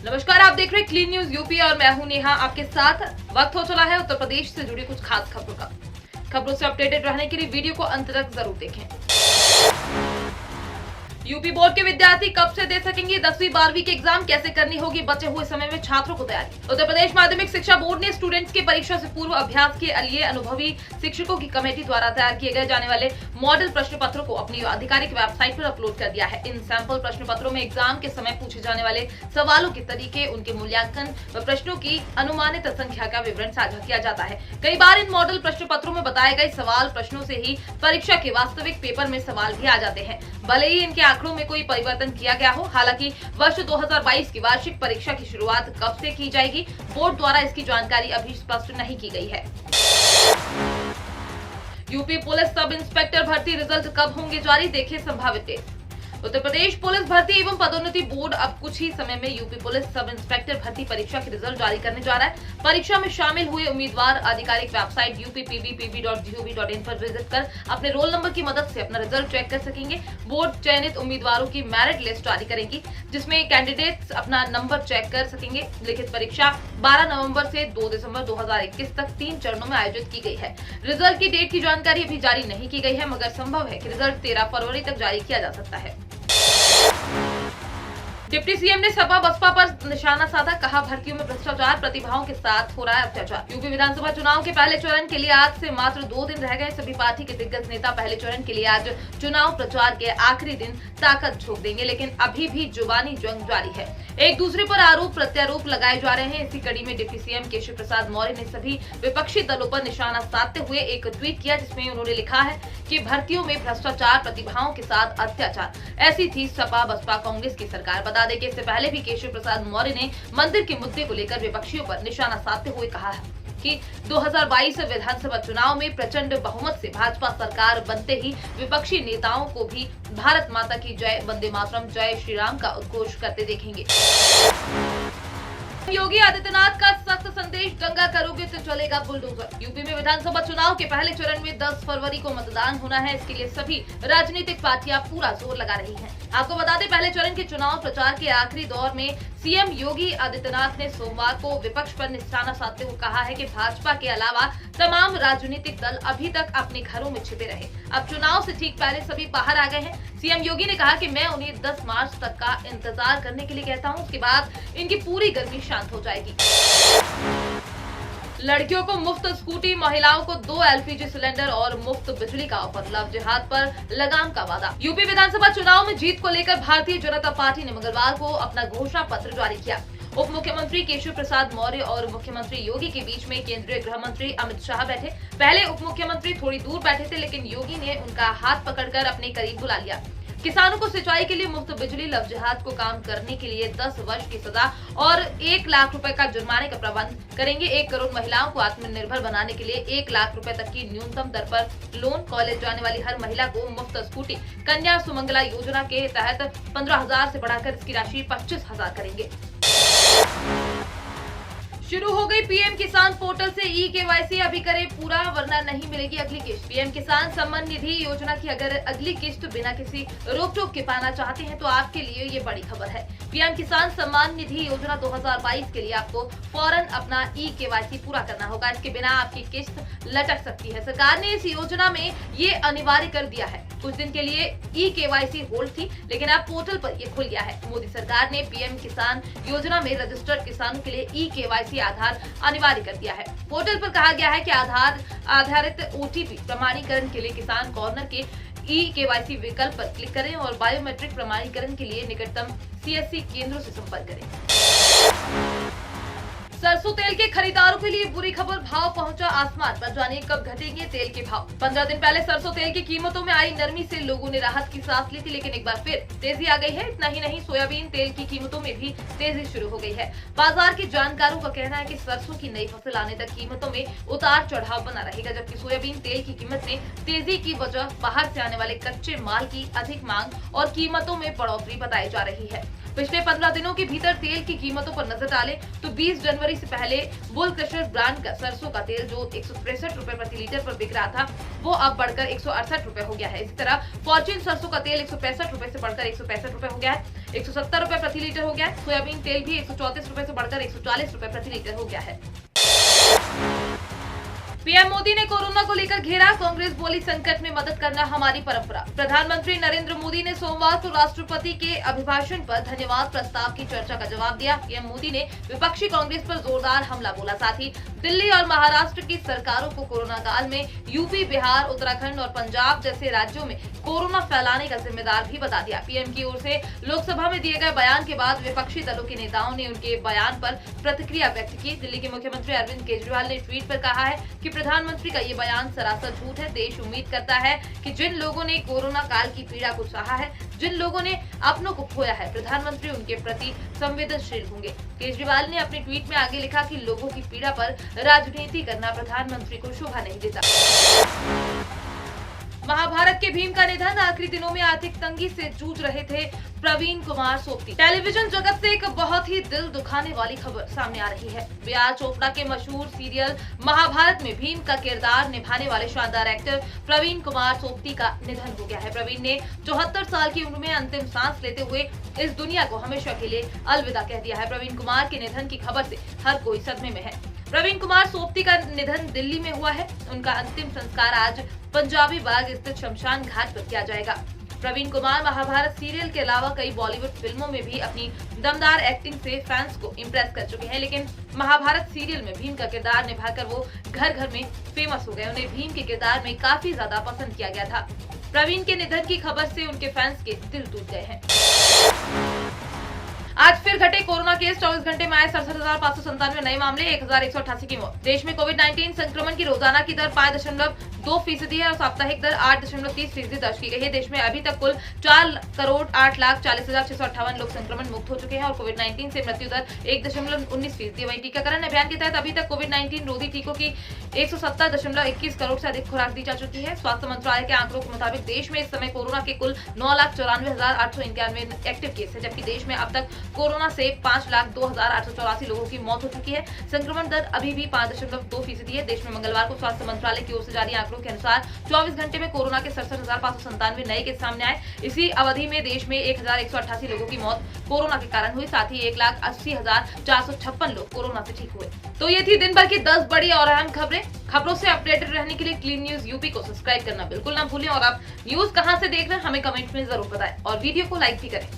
नमस्कार, आप देख रहे हैं क्लीन न्यूज यूपी और मैं हूं नेहा आपके साथ। वक्त हो चला है उत्तर प्रदेश से जुड़ी कुछ खास खबरों का। खबरों से अपडेटेड रहने के लिए वीडियो को अंत तक जरूर देखें। यूपी बोर्ड के विद्यार्थी कब से दे सकेंगे 10वीं 12वीं के एग्जाम, कैसे करनी होगी बचे हुए समय में छात्रों को तैयारी। उत्तर प्रदेश माध्यमिक शिक्षा बोर्ड ने स्टूडेंट्स की परीक्षा से पूर्व अभ्यास के लिए अनुभवी शिक्षकों की कमेटी द्वारा तैयार किए गए जाने वाले मॉडल प्रश्न पत्रों को अपनी आधिकारिक वेबसाइट पर अपलोड कर दिया है। इन सैंपल प्रश्न पत्रों में एग्जाम के समय पूछे जाने वाले सवालों के तरीके, उनके मूल्यांकन व प्रश्नों की अनुमानित संख्या का विवरण साझा किया जाता है। कई बार इन मॉडल प्रश्न पत्रों में बताए गए सवाल प्रश्नों से ही परीक्षा के वास्तविक पेपर में सवाल भी आ जाते हैं, भले ही इनके आंकड़ों में कोई परिवर्तन किया गया हो। हालांकि वर्ष 2022 की वार्षिक परीक्षा की शुरुआत कब से की जाएगी, बोर्ड द्वारा इसकी जानकारी अभी स्पष्ट नहीं की गई है। यूपी पुलिस सब इंस्पेक्टर भर्ती रिजल्ट कब होंगे जारी, देखिए संभावित डेट। उत्तर प्रदेश पुलिस भर्ती एवं पदोन्नति बोर्ड अब कुछ ही समय में यूपी पुलिस सब इंस्पेक्टर भर्ती परीक्षा के रिजल्ट जारी करने जा रहा है। परीक्षा में शामिल हुए उम्मीदवार आधिकारिक वेबसाइट uppb.pb.gov.in पर विजिट कर अपने रोल नंबर की मदद से अपना रिजल्ट चेक कर सकेंगे। बोर्ड चयनित उम्मीदवारों की मेरिट लिस्ट जारी करेगी, जिसमें कैंडिडेट्स अपना नंबर चेक कर सकेंगे। लिखित परीक्षा 12 नवंबर से 2 दिसंबर 2021 तक 3 चरणों में आयोजित की गई है। रिजल्ट की डेट की जानकारी अभी जारी नहीं की गई है, मगर संभव है कि रिजल्ट 13 फरवरी तक जारी किया जा सकता है। डिप्टी सीएम ने सपा बसपा पर निशाना साधा, कहा भर्तियों में भ्रष्टाचार, प्रतिभाओं के साथ हो रहा है अत्याचार। यूपी विधानसभा चुनाव के पहले चरण के लिए आज से मात्र 2 दिन रह गए। सभी पार्टी के दिग्गज नेता पहले चरण के लिए आज चुनाव प्रचार के आखिरी दिन ताकत झोंक देंगे, लेकिन अभी भी जुबानी जंग जारी है। एक दूसरे पर आरोप प्रत्यारोप लगाए जा रहे हैं। इसी कड़ी में डिप्टी सीएम केशव प्रसाद मौर्य ने सभी विपक्षी दलों पर निशाना साधते हुए एक ट्वीट किया, जिसमें उन्होंने लिखा है कि भर्तियों में भ्रष्टाचार, प्रतिभाओं के साथ अत्याचार, ऐसी थी सपा बसपा कांग्रेस की सरकार। बता दें कि इससे पहले भी केशव प्रसाद मौर्य ने मंदिर के मुद्दे को लेकर विपक्षियों पर निशाना साधते हुए कहा है कि 2022 विधानसभा चुनाव में प्रचंड बहुमत से भाजपा सरकार बनते ही विपक्षी नेताओं को भी भारत माता की जय, वंदे मातरम, जय श्री राम का उद्घोष करते देखेंगे। योगी आदित्यनाथ का सख्त संदेश, दंगा करोगे तो चलेगा बुलडोजर। यूपी में विधानसभा चुनाव के पहले चरण में 10 फरवरी को मतदान होना है। इसके लिए सभी राजनीतिक पार्टियां पूरा जोर लगा रही हैं। आपको बता दें, पहले चरण के चुनाव प्रचार के आखिरी दौर में सीएम योगी आदित्यनाथ ने सोमवार को विपक्ष पर निशाना साधते हुए कहा है कि भाजपा के अलावा तमाम राजनीतिक दल अभी तक अपने घरों में छिपे रहे। अब चुनाव से ठीक पहले सभी बाहर आ गए हैं। सीएम योगी ने कहा कि मैं उन्हें 10 मार्च तक का इंतजार करने के लिए कहता हूं, उसके बाद इनकी पूरी गर्मी शांत हो जाएगी। लड़कियों को मुफ्त स्कूटी, महिलाओं को 2 एलपीजी सिलेंडर और मुफ्त बिजली का ऑफर, लव जिहाद पर लगाम का वादा। यूपी विधानसभा चुनाव में जीत को लेकर भारतीय जनता पार्टी ने मंगलवार को अपना घोषणा पत्र जारी किया। उप मुख्यमंत्री केशव प्रसाद मौर्य और मुख्यमंत्री योगी के बीच में केंद्रीय गृह मंत्री अमित शाह बैठे। पहले उप मुख्यमंत्री थोड़ी दूर बैठे थे, लेकिन योगी ने उनका हाथ पकड़कर अपने करीब बुला लिया। किसानों को सिंचाई के लिए मुफ्त बिजली, लव जिहाद को काम करने के लिए 10 वर्ष की सजा और 1 लाख रुपए का जुर्माने का प्रबंध करेंगे। 1 करोड़ महिलाओं को आत्मनिर्भर बनाने के लिए 1 लाख रुपए तक की न्यूनतम दर पर लोन, कॉलेज जाने वाली हर महिला को मुफ्त स्कूटी, कन्या सुमंगला योजना के तहत 15,000 से बढ़ाकर इसकी राशि 25,000 करेंगे। शुरू हो गई पीएम किसान पोर्टल से ई-केवाईसी, अभी करें पूरा वरना नहीं मिलेगी अगली किस्त। पीएम किसान सम्मान निधि योजना की अगर अगली किस्त बिना किसी रोक टोक के पाना चाहते हैं तो आपके लिए ये बड़ी खबर है। पीएम किसान सम्मान निधि योजना 2022 के लिए आपको फौरन अपना ई-केवाईसी पूरा करना होगा, इसके बिना आपकी किस्त लटक सकती है। सरकार ने इस योजना में ये अनिवार्य कर दिया है। कुछ दिन के लिए ई-केवाईसी होल्ड थी, लेकिन अब पोर्टल पर ये खुल गया है। मोदी सरकार ने पीएम किसान योजना में रजिस्टर्ड किसानों के लिए ई-केवाईसी आधार अनिवार्य कर दिया है। पोर्टल पर कहा गया है कि आधार आधारित ओटीपी प्रमाणीकरण के लिए किसान कॉर्नर के ई-केवाईसी विकल्प पर क्लिक करें और बायोमेट्रिक प्रमाणीकरण के लिए निकटतम सीएससी केंद्रों से संपर्क करें। सरसों तेल के खरीदारों के लिए बुरी खबर, भाव पहुंचा आसमान पर, जानिए कब घटेंगे तेल के भाव। 15 दिन पहले सरसों तेल की कीमतों में आई नरमी से लोगों ने राहत की सांस ली थी, लेकिन एक बार फिर तेजी आ गई है। इतना ही नहीं, सोयाबीन तेल की कीमतों में भी तेजी शुरू हो गई है। बाजार के जानकारों का कहना है कि सरसों की नई फसल आने तक कीमतों में उतार चढ़ाव बना रहेगा, जबकि सोयाबीन तेल की कीमत में तेजी की वजह बाहर से आने वाले कच्चे माल की अधिक मांग और कीमतों में बढ़ोतरी बताई जा रही है। पिछले 15 दिनों के भीतर तेल की कीमतों पर नजर डालें तो 20 जनवरी से पहले बुल क्रशर ब्रांड का सरसों का तेल जो 163 रुपए प्रति लीटर पर बिक रहा था वो अब बढ़कर 168 रुपए हो गया है। इसी तरह फॉर्च्यून सरसों का तेल 165 रुपए से बढ़कर 165 रुपए हो गया है, 170 रुपए प्रति लीटर हो गया है। सोयाबीन तेल भी 134 रुपए से बढ़कर 140 रुपए प्रति लीटर हो गया है। पीएम मोदी ने कोरोना को लेकर घेरा, कांग्रेस बोली संकट में मदद करना हमारी परंपरा। प्रधानमंत्री नरेंद्र मोदी ने सोमवार को राष्ट्रपति के अभिभाषण पर धन्यवाद प्रस्ताव की चर्चा का जवाब दिया। पीएम मोदी ने विपक्षी कांग्रेस पर जोरदार हमला बोला, साथ ही दिल्ली और महाराष्ट्र की सरकारों को कोरोना काल में यूपी, बिहार, उत्तराखंड और पंजाब जैसे राज्यों में कोरोना फैलाने का जिम्मेदार भी बता दिया। पीएम की ओर से लोकसभा में दिए गए बयान के बाद विपक्षी दलों के नेताओं ने उनके बयान पर प्रतिक्रिया व्यक्त की। दिल्ली के मुख्यमंत्री अरविंद केजरीवाल ने ट्वीट पर कहा है कि प्रधानमंत्री का ये बयान सरासर झूठ है। देश उम्मीद करता है कि जिन लोगों ने कोरोना काल की पीड़ा को सहा है, जिन लोगों ने अपनों को खोया है, प्रधानमंत्री उनके प्रति संवेदनशील होंगे। केजरीवाल ने अपने ट्वीट में आगे लिखा कि लोगों की पीड़ा पर राजनीति करना प्रधानमंत्री को शोभा नहीं देता। महाभारत के भीम का निधन, आखिरी दिनों में आर्थिक तंगी से जूझ रहे थे प्रवीण कुमार सोपती। टेलीविजन जगत से एक बहुत ही दिल दुखाने वाली खबर सामने आ रही है। बी.आर. चोपड़ा के मशहूर सीरियल महाभारत में भीम का किरदार निभाने वाले शानदार एक्टर प्रवीण कुमार सोपती का निधन हो गया है। प्रवीण ने 74 साल की उम्र में अंतिम सांस लेते हुए इस दुनिया को हमेशा के लिए अलविदा कह दिया है। प्रवीण कुमार के निधन की खबर से हर कोई सदमे में है। प्रवीण कुमार सोपती का निधन दिल्ली में हुआ है। उनका अंतिम संस्कार आज पंजाबी बाग स्थित शमशान घाट पर किया जाएगा। प्रवीण कुमार महाभारत सीरियल के अलावा कई बॉलीवुड फिल्मों में भी अपनी दमदार एक्टिंग से फैंस को इम्प्रेस कर चुके हैं, लेकिन महाभारत सीरियल में भीम का किरदार निभाकर वो घर घर में फेमस हो गए। उन्हें भीम के किरदार में काफी ज्यादा पसंद किया गया था। प्रवीण के निधन की खबर से उनके फैंस के दिल टूट गए हैं। आज फिर घटे कोरोना केस, 24 घंटे में आए 67,597 नए मामले, 1,188 की मौत। देश में कोविड-19 संक्रमण की रोजाना की दर 5.2% है और साप्ताहिक दर 8.30% दर्ज की गई है। देश में अभी तक कुल 4,08,40,658 लोग संक्रमण मुक्त हो चुके हैं और कोविड-19 से मृत्यु दर 1.19%। वहीं टीकाकरण अभियान के तहत अभी तक कोविड-19 रोधी टीकों की 170.21 करोड़ से अधिक खुराक दी जा चुकी है। स्वास्थ्य मंत्रालय के आंकड़ों के मुताबिक देश में इस समय कोरोना के कुल 9,94,891 एक्टिव केस है, जबकि देश में अब तक कोरोना से 5,02,884 लोगों की मौत हो चुकी है। संक्रमण दर अभी भी 5.2% है। देश में मंगलवार को स्वास्थ्य मंत्रालय की ओर से जारी आंकड़ों के अनुसार 24 घंटे में कोरोना के 67,597 नए केस सामने आए। इसी अवधि में देश में 1,188 लोगों की मौत कोरोना के कारण हुई, साथ ही 1,80,456 लोग कोरोना से ठीक हुए। तो ये थी दिन भर की 10 बड़ी और अहम खबरों से अपडेटेड रहने के लिए क्लीन न्यूज यूपी को सब्सक्राइब करना बिल्कुल ना भूलें और आप न्यूज कहां से देख रहे हैं हमें कमेंट में जरूर बताएं और वीडियो को लाइक भी करें।